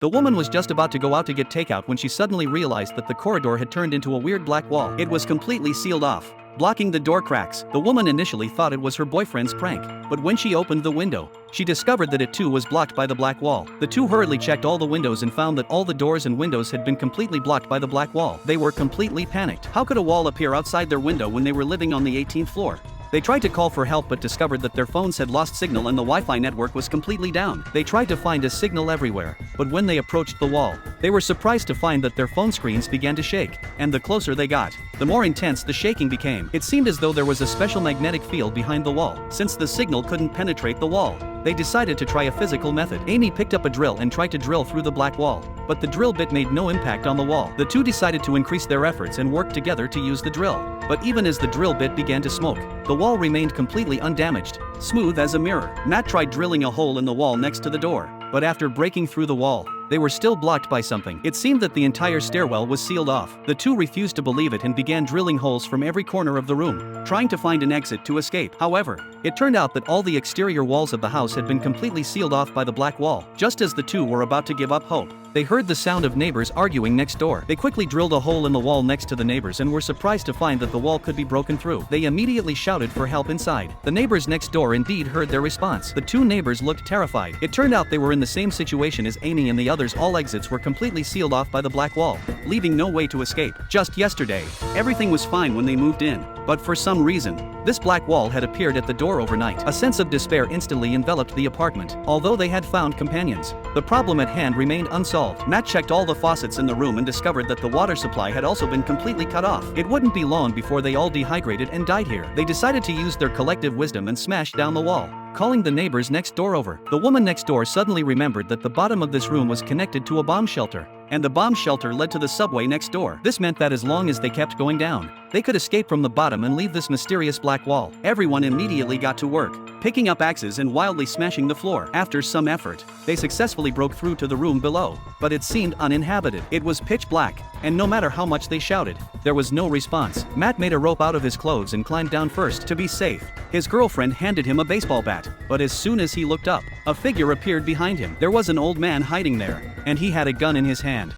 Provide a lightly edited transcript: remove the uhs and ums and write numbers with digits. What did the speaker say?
The woman was just about to go out to get takeout when she suddenly realized that the corridor had turned into a weird black wall. It was completely sealed off, blocking the door cracks. The woman initially thought it was her boyfriend's prank, but when she opened the window, she discovered that it too was blocked by the black wall. The two hurriedly checked all the windows and found that all the doors and windows had been completely blocked by the black wall. They were completely panicked. How could a wall appear outside their window when they were living on the 18th floor? They tried to call for help but discovered that their phones had lost signal and the Wi-Fi network was completely down. They tried to find a signal everywhere, but when they approached the wall, they were surprised to find that their phone screens began to shake, and the closer they got, the more intense the shaking became. It seemed as though there was a special magnetic field behind the wall. Since the signal couldn't penetrate the wall, they decided to try a physical method. Amy picked up a drill and tried to drill through the black wall, but the drill bit made no impact on the wall. The two decided to increase their efforts and work together to use the drill. But even as the drill bit began to smoke, the wall remained completely undamaged, smooth as a mirror. Matt tried drilling a hole in the wall next to the door, but after breaking through the wall, they were still blocked by something. It seemed that the entire stairwell was sealed off. The two refused to believe it and began drilling holes from every corner of the room, trying to find an exit to escape. However, it turned out that all the exterior walls of the house had been completely sealed off by the black wall. Just as the two were about to give up hope, they heard the sound of neighbors arguing next door. They quickly drilled a hole in the wall next to the neighbors and were surprised to find that the wall could be broken through. They immediately shouted for help inside. The neighbors next door indeed heard their response. The two neighbors looked terrified. It turned out they were in the same situation as Amy and the others. All exits were completely sealed off by the black wall, leaving no way to escape. Just yesterday, everything was fine when they moved in, but for some reason, this black wall had appeared at the door overnight. A sense of despair instantly enveloped the apartment. Although they had found companions, the problem at hand remained unsolved. Matt checked all the faucets in the room and discovered that the water supply had also been completely cut off. It wouldn't be long before they all dehydrated and died here. They decided to use their collective wisdom and smash down the wall, calling the neighbors next door over. The woman next door suddenly remembered that the bottom of this room was connected to a bomb shelter, and the bomb shelter led to the subway next door. This meant that as long as they kept going down, they could escape from the bottom and leave this mysterious black wall. Everyone immediately got to work, picking up axes and wildly smashing the floor. After some effort, they successfully broke through to the room below, but it seemed uninhabited. It was pitch black, and no matter how much they shouted, there was no response. Matt made a rope out of his clothes and climbed down first. To be safe, his girlfriend handed him a baseball bat, but as soon as he looked up, a figure appeared behind him. There was an old man hiding there, and he had a gun in his hand.